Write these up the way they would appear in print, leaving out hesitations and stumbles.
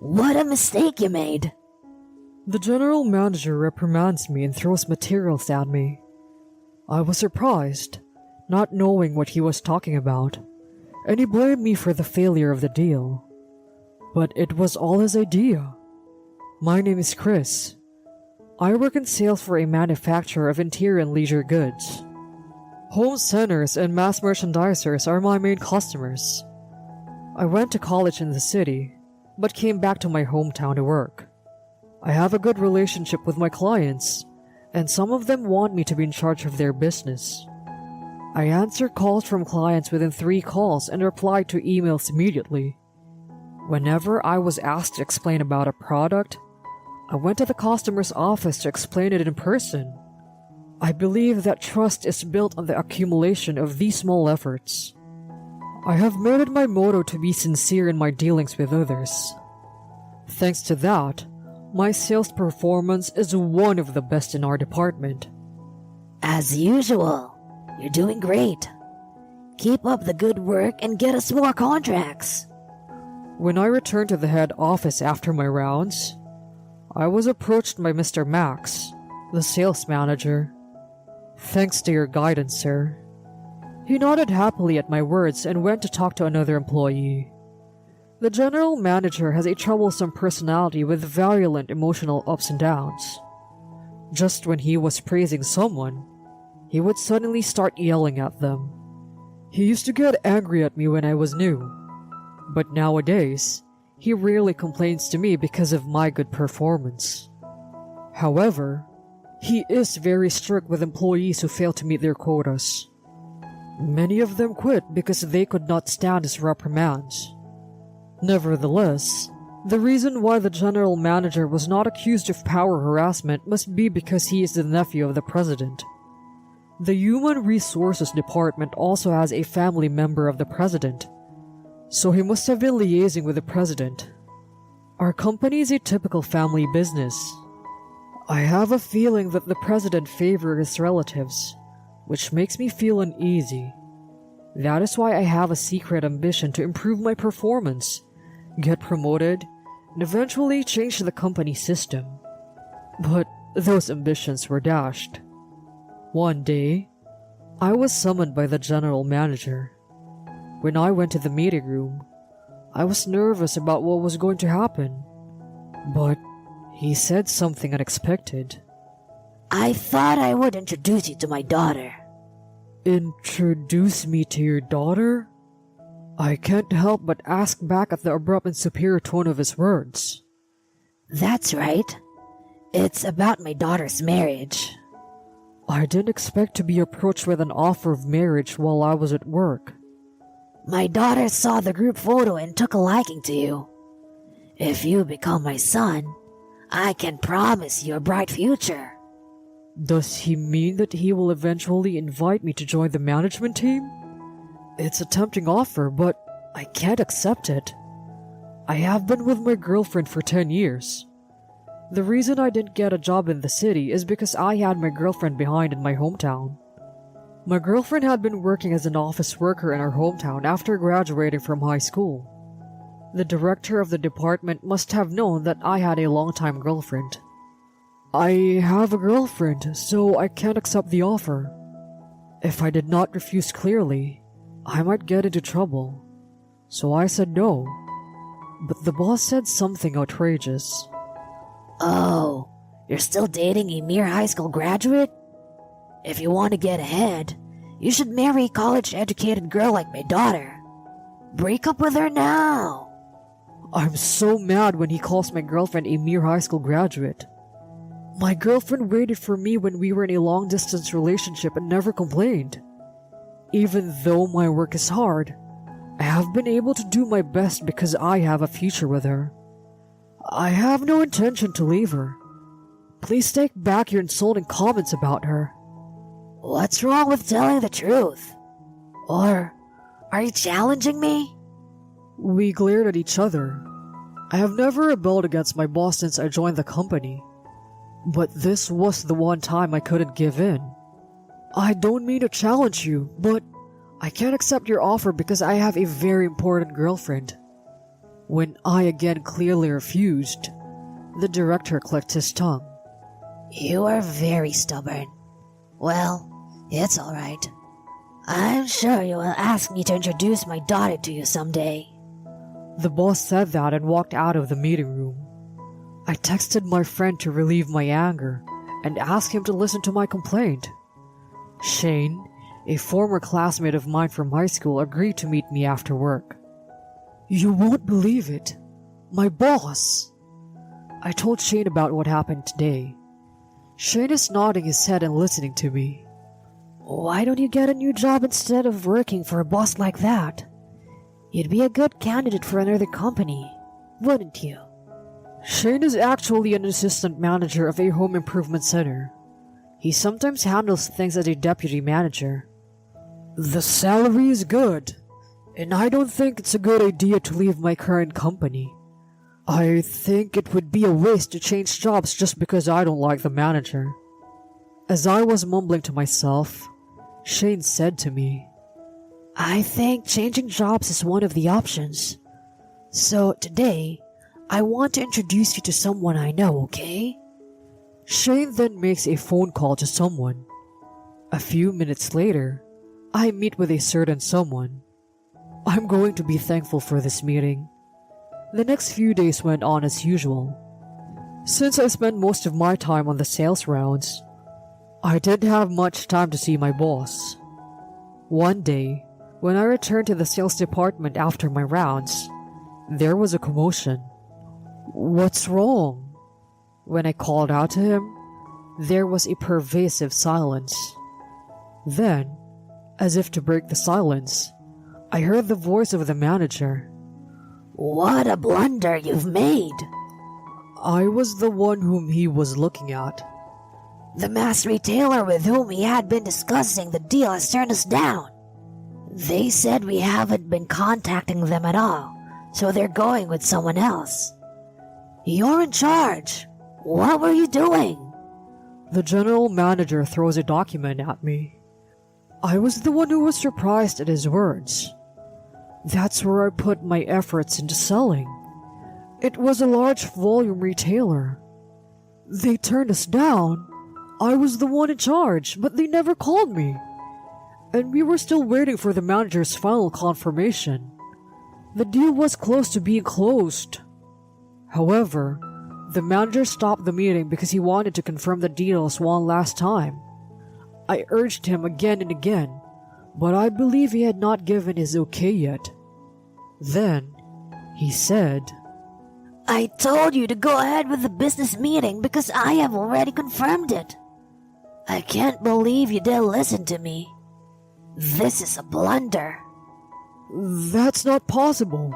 What a mistake you made. The general manager reprimands me and throws materials at me. I was surprised, not knowing what he was talking about, and he blamed me for the failure of the deal. But it was all his idea. My name is Chris. I work in sales for a manufacturer of interior and leisure goods. Home centers and mass merchandisers are my main customers. I went to college in the city, but came back to my hometown to work. I have a good relationship with my clients, and some of them want me to be in charge of their business. I answer calls from clients within 3 calls and reply to emails immediately. Whenever I was asked to explain about a product, I went to the customer's office to explain it in person. I believe that trust is built on the accumulation of these small efforts. I have made it my motto to be sincere in my dealings with others. Thanks to that, my sales performance is one of the best in our department. As usual, you're doing great. Keep up the good work and get us more contracts. When I returned to the head office after my rounds, I was approached by Mr. Max, the sales manager. Thanks to your guidance, sir. He nodded happily at my words and went to talk to another employee. The general manager has a troublesome personality with violent emotional ups and downs. Just when he was praising someone, he would suddenly start yelling at them. He used to get angry at me when I was new, but nowadays, he rarely complains to me because of my good performance. However, he is very strict with employees who fail to meet their quotas. Many of them quit because they could not stand his reprimands. Nevertheless, the reason why the general manager was not accused of power harassment must be because he is the nephew of the president. The Human Resources Department also has a family member of the president, so he must have been liaising with the president. Our company is a typical family business. I have a feeling that the president favors his relatives, which makes me feel uneasy. That is why I have a secret ambition to improve my performance, get promoted, and eventually change the company system. But those ambitions were dashed. One day, I was summoned by the general manager. When I went to the meeting room, I was nervous about what was going to happen. But he said something unexpected. I thought I would introduce you to my daughter. Introduce me to your daughter? I can't help but ask back at the abrupt and superior tone of his words. That's right. It's about my daughter's marriage. I didn't expect to be approached with an offer of marriage while I was at work. My daughter saw the group photo and took a liking to you. If you become my son, I can promise you a bright future. Does he mean that he will eventually invite me to join the management team? It's a tempting offer, but I can't accept it. I have been with my girlfriend for 10 years. The reason I didn't get a job in the city is because I had my girlfriend behind in my hometown. My girlfriend had been working as an office worker in our hometown after graduating from high school. The director of the department must have known that I had a long-time girlfriend. I have a girlfriend, so I can't accept the offer. If I did not refuse clearly, I might get into trouble. So I said no. But the boss said something outrageous. Oh, you're still dating a mere high school graduate? If you want to get ahead, you should marry a college-educated girl like my daughter. Break up with her now. I'm so mad when he calls my girlfriend a mere high school graduate. My girlfriend waited for me when we were in a long-distance relationship and never complained. Even though my work is hard, I have been able to do my best because I have a future with her. I have no intention to leave her. Please take back your insulting comments about her. What's wrong with telling the truth? Or are you challenging me? We glared at each other. I have never rebelled against my boss since I joined the company. But this was the one time I couldn't give in. I don't mean to challenge you, but I can't accept your offer because I have a very important girlfriend. When I again clearly refused, the director clicked his tongue. You are very stubborn. Well, it's alright. I'm sure you will ask me to introduce my daughter to you someday. The boss said that and walked out of the meeting room. I texted my friend to relieve my anger and asked him to listen to my complaint. Shane, a former classmate of mine from high school, agreed to meet me after work. You won't believe it. My boss! I told Shane about what happened today. Shane is nodding his head and listening to me. Why don't you get a new job instead of working for a boss like that? You'd be a good candidate for another company, wouldn't you? Shane is actually an assistant manager of a home improvement center. He sometimes handles things as a deputy manager. The salary is good, and I don't think it's a good idea to leave my current company. I think it would be a waste to change jobs just because I don't like the manager. As I was mumbling to myself, Shane said to me, I think changing jobs is one of the options. So today, I want to introduce you to someone I know, okay? Shane then makes a phone call to someone. A few minutes later, I meet with a certain someone. I'm going to be thankful for this meeting. The next few days went on as usual. Since I spent most of my time on the sales rounds, I didn't have much time to see my boss. One day, when I returned to the sales department after my rounds, there was a commotion. What's wrong? When I called out to him, there was a pervasive silence. Then, as if to break the silence, I heard the voice of the manager. What a blunder you've made! I was the one whom he was looking at. The mass retailer with whom he had been discussing the deal has turned us down. They said we haven't been contacting them at all, so they're going with someone else. You're in charge. What were you doing? The general manager throws a document at me. I was the one who was surprised at his words. That's where I put my efforts into selling. It was a large volume retailer. They turned us down. I was the one in charge, but they never called me. And we were still waiting for the manager's final confirmation. The deal was close to being closed. However, the manager stopped the meeting because he wanted to confirm the deals one last time. I urged him again and again, but I believe he had not given his okay yet. Then, he said, I told you to go ahead with the business meeting because I have already confirmed it. I can't believe you didn't listen to me. This is a blunder. That's not possible.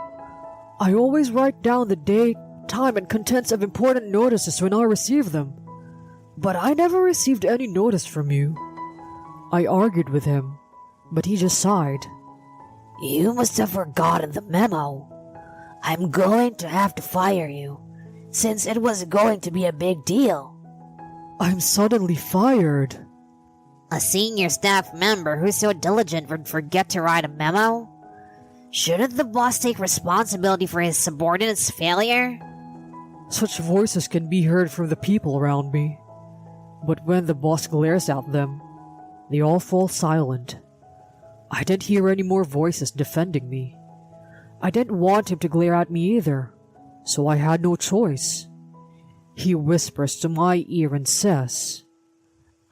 I always write down the date, time, and contents of important notices when I receive them. But I never received any notice from you. I argued with him, but he just sighed. You must have forgotten the memo. I'm going to have to fire you, since it was going to be a big deal. I'm suddenly fired. A senior staff member who's so diligent would forget to write a memo? Shouldn't the boss take responsibility for his subordinate's failure? Such voices can be heard from the people around me. But when the boss glares at them, they all fall silent. I didn't hear any more voices defending me. I didn't want him to glare at me either, so I had no choice. He whispers to my ear and says,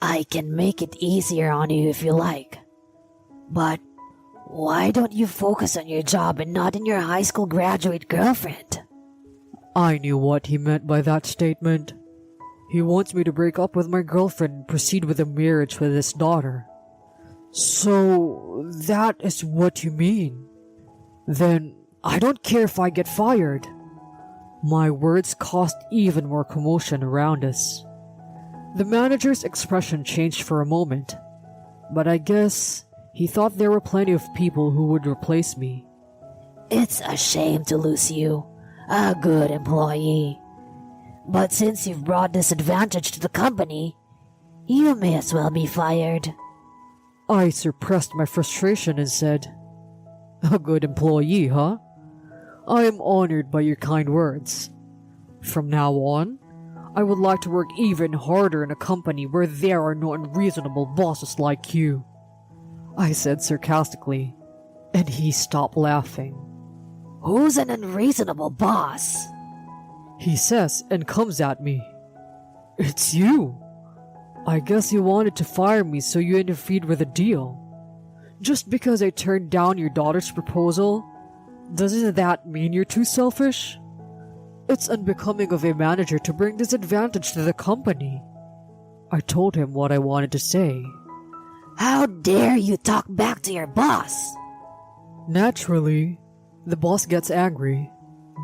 I can make it easier on you if you like. But why don't you focus on your job and not in your high school graduate girlfriend? I knew what he meant by that statement. He wants me to break up with my girlfriend and proceed with a marriage with his daughter. So, that is what you mean? Then, I don't care if I get fired. My words caused even more commotion around us. The manager's expression changed for a moment, but I guess he thought there were plenty of people who would replace me. It's a shame to lose you, a good employee. But since you've brought disadvantage to the company, you may as well be fired. I suppressed my frustration and said, a good employee, huh? I am honored by your kind words. From now on, I would like to work even harder in a company where there are no unreasonable bosses like you," I said sarcastically, and he stopped laughing. Who's an unreasonable boss? He says and comes at me. "It's you. I guess you wanted to fire me, so you interfered with the deal. Just because I turned down your daughter's proposal, doesn't that mean you're too selfish? It's unbecoming of a manager to bring disadvantage to the company." I told him what I wanted to say. How dare you talk back to your boss? Naturally, the boss gets angry,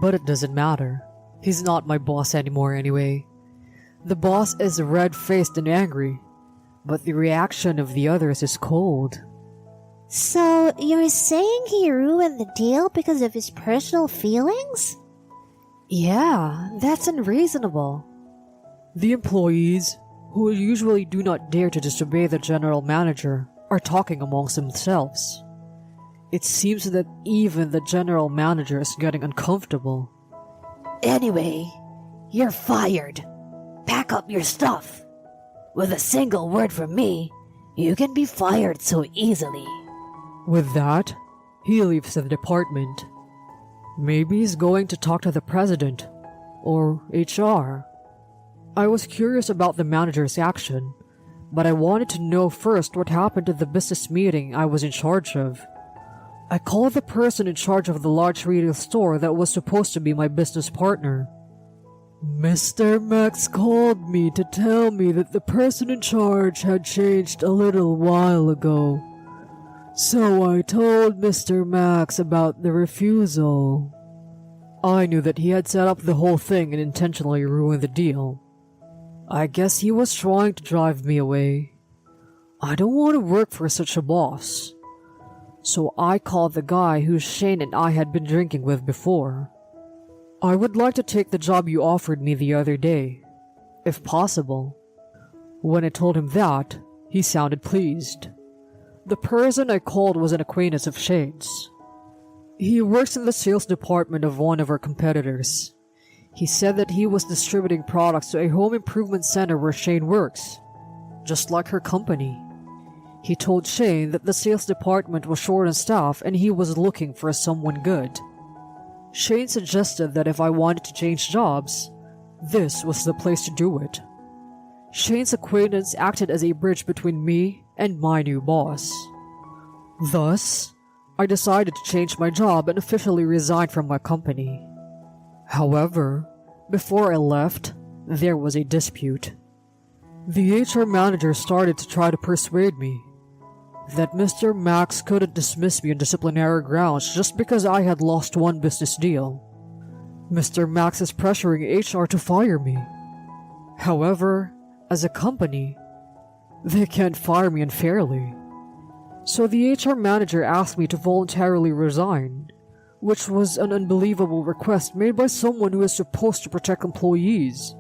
but it doesn't matter. He's not my boss anymore anyway. The boss is red-faced and angry, but the reaction of the others is cold. So, you're saying he ruined the deal because of his personal feelings? Yeah, that's unreasonable. The employees, who usually do not dare to disobey the general manager, are talking amongst themselves. It seems that even the general manager is getting uncomfortable. Anyway, you're fired. Pack up your stuff. With a single word from me, you can be fired so easily. With that, he leaves the department. Maybe he's going to talk to the president, or HR. I was curious about the manager's action, but I wanted to know first what happened to the business meeting I was in charge of. I called the person in charge of the large retail store that was supposed to be my business partner. "Mr. Max called me to tell me that the person in charge had changed a little while ago. So I told Mr. Max about the refusal." I knew that he had set up the whole thing and intentionally ruined the deal. I guess he was trying to drive me away. I don't want to work for such a boss. So I called the guy who Shane and I had been drinking with before. "I would like to take the job you offered me the other day, if possible." When I told him that, he sounded pleased. The person I called was an acquaintance of Shane's. He works in the sales department of one of our competitors. He said that he was distributing products to a home improvement center where Shane works, just like her company. He told Shane that the sales department was short on staff and he was looking for someone good. Shane suggested that if I wanted to change jobs, this was the place to do it. Shane's acquaintance acted as a bridge between me and my new boss. Thus, I decided to change my job and officially resign from my company. However, before I left, there was a dispute. The HR manager started to try to persuade me that Mr. Max couldn't dismiss me on disciplinary grounds just because I had lost one business deal. Mr. Max is pressuring HR to fire me. However, as a company, they can't fire me unfairly. So the HR manager asked me to voluntarily resign, which was an unbelievable request made by someone who is supposed to protect employees.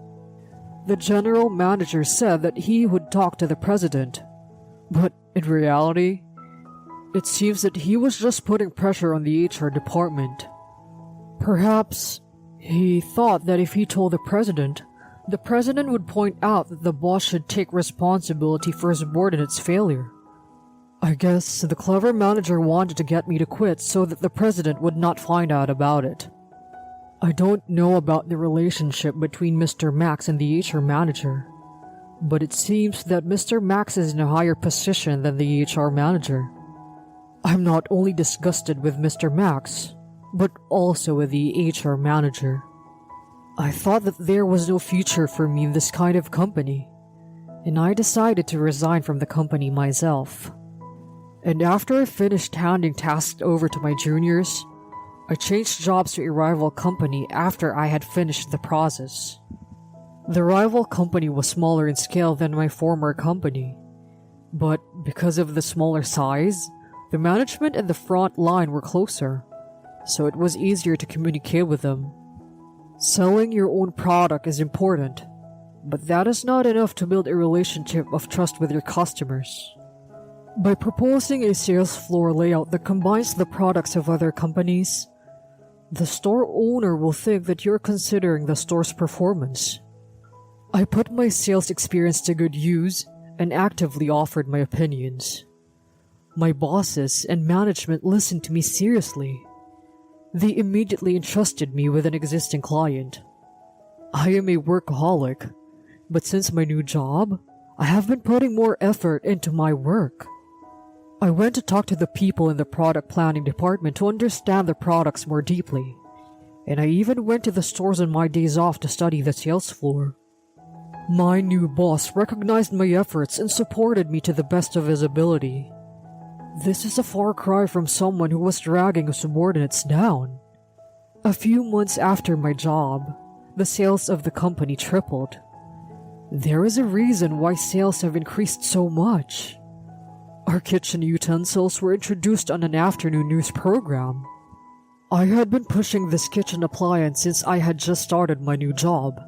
The general manager said that he would talk to the president, but in reality, it seems that he was just putting pressure on the HR department. Perhaps he thought that if he told the president would point out that the boss should take responsibility for his subordinate's failure. I guess the clever manager wanted to get me to quit so that the president would not find out about it. I don't know about the relationship between Mr. Max and the HR manager, but it seems that Mr. Max is in a higher position than the HR manager. I'm not only disgusted with Mr. Max, but also with the HR manager. I thought that there was no future for me in this kind of company, and I decided to resign from the company myself. And after I finished handing tasks over to my juniors, I changed jobs to a rival company after I had finished the process. The rival company was smaller in scale than my former company, but because of the smaller size, the management and the front line were closer, so it was easier to communicate with them. Selling your own product is important, but that is not enough to build a relationship of trust with your customers. By proposing a sales floor layout that combines the products of other companies, The store owner will think that you're considering the store's performance. I put my sales experience to good use and actively offered my opinions. My bosses and management listened to me seriously. They immediately entrusted me with an existing client. I am a workaholic, but since my new job, I have been putting more effort into my work. I went to talk to the people in the product planning department to understand the products more deeply, and I even went to the stores on my days off to study the sales floor. My new boss recognized my efforts and supported me to the best of his ability. This is a far cry from someone who was dragging his subordinates down. A few months after my job, the sales of the company tripled. There is a reason why sales have increased so much. Our kitchen utensils were introduced on an afternoon news program. I had been pushing this kitchen appliance since I had just started my new job,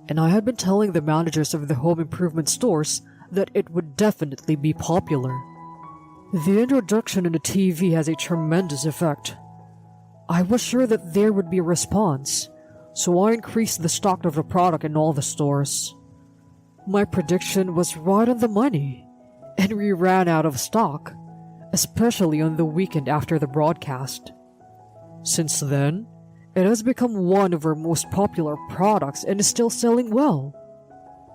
and I had been telling the managers of the home improvement stores that it would definitely be popular. The introduction on the TV has a tremendous effect. I was sure that there would be a response, so I increased the stock of the product in all the stores. My prediction was right on the money, and we ran out of stock, especially on the weekend after the broadcast. Since then, it has become one of our most popular products and is still selling well.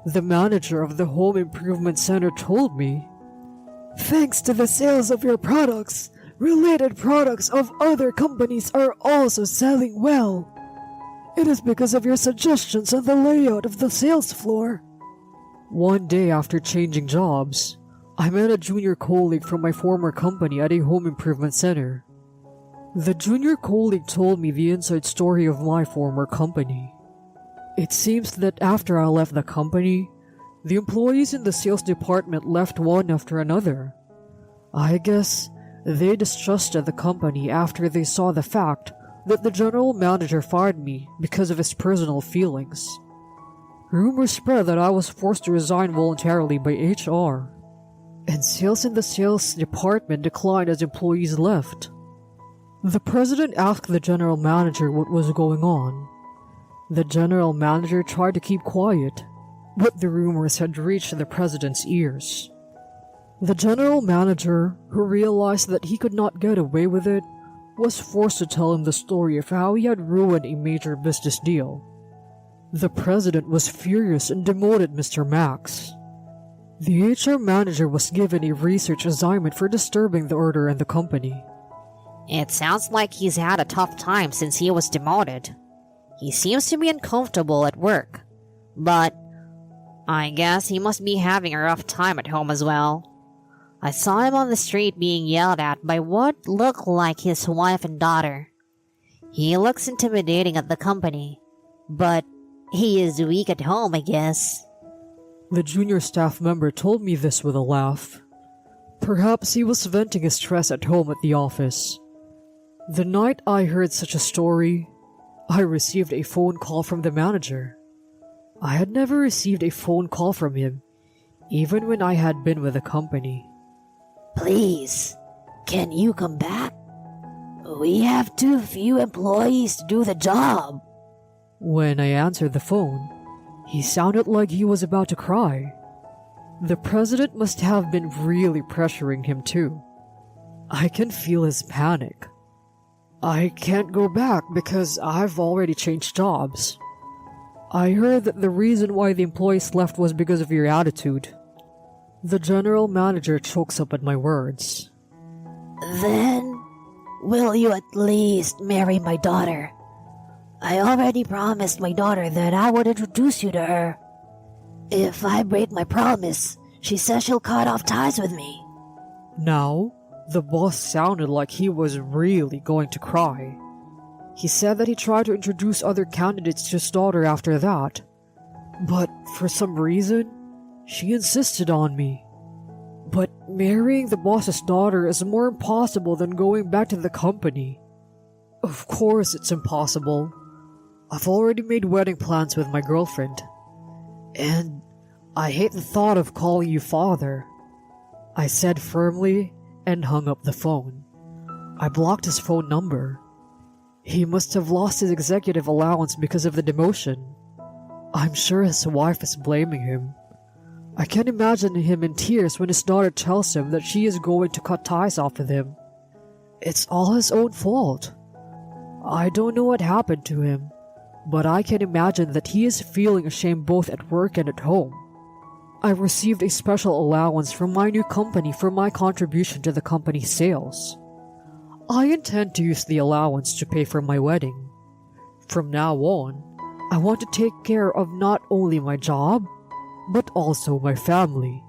The manager of the home improvement center told me, "Thanks to the sales of your products, related products of other companies are also selling well. It is because of your suggestions on the layout of the sales floor." One day after changing jobs, I met a junior colleague from my former company at a home improvement center. The junior colleague told me the inside story of my former company. It seems that after I left the company, the employees in the sales department left one after another. I guess they distrusted the company after they saw the fact that the general manager fired me because of his personal feelings. Rumors spread that I was forced to resign voluntarily by HR, and sales in the sales department declined as employees left. The president asked the general manager what was going on. The general manager tried to keep quiet, but the rumors had reached the president's ears. The general manager, who realized that he could not get away with it, was forced to tell him the story of how he had ruined a major business deal. The president was furious and demoted Mr. Max. The HR manager was given a research assignment for disturbing the order in the company. It sounds like he's had a tough time since he was demoted. He seems to be uncomfortable at work, but I guess he must be having a rough time at home as well. I saw him on the street being yelled at by what looked like his wife and daughter. He looks intimidating at the company, but he is weak at home, I guess. The junior staff member told me this with a laugh. Perhaps he was venting his stress at home at the office. The night I heard such a story, I received a phone call from the manager. I had never received a phone call from him, even when I had been with the company. "Please, can you come back? We have too few employees to do the job." When I answered the phone, he sounded like he was about to cry. The president must have been really pressuring him too. I can feel his panic. "I can't go back because I've already changed jobs. I heard that the reason why the employees left was because of your attitude." The general manager chokes up at my words. "Then, will you at least marry my daughter? I already promised my daughter that I would introduce you to her. If I break my promise, she says she'll cut off ties with me." Now, the boss sounded like he was really going to cry. He said that he tried to introduce other candidates to his daughter after that, but for some reason, she insisted on me. But marrying the boss's daughter is more impossible than going back to the company. Of course it's impossible. I've already made wedding plans with my girlfriend. And I hate the thought of calling you father, I said firmly and hung up the phone. I blocked his phone number. He must have lost his executive allowance because of the demotion. I'm sure his wife is blaming him. I can imagine him in tears when his daughter tells him that she is going to cut ties off with him. It's all his own fault. I don't know what happened to him, but I can imagine that he is feeling ashamed both at work and at home. I received a special allowance from my new company for my contribution to the company's sales. I intend to use the allowance to pay for my wedding. From now on, I want to take care of not only my job, but also my family.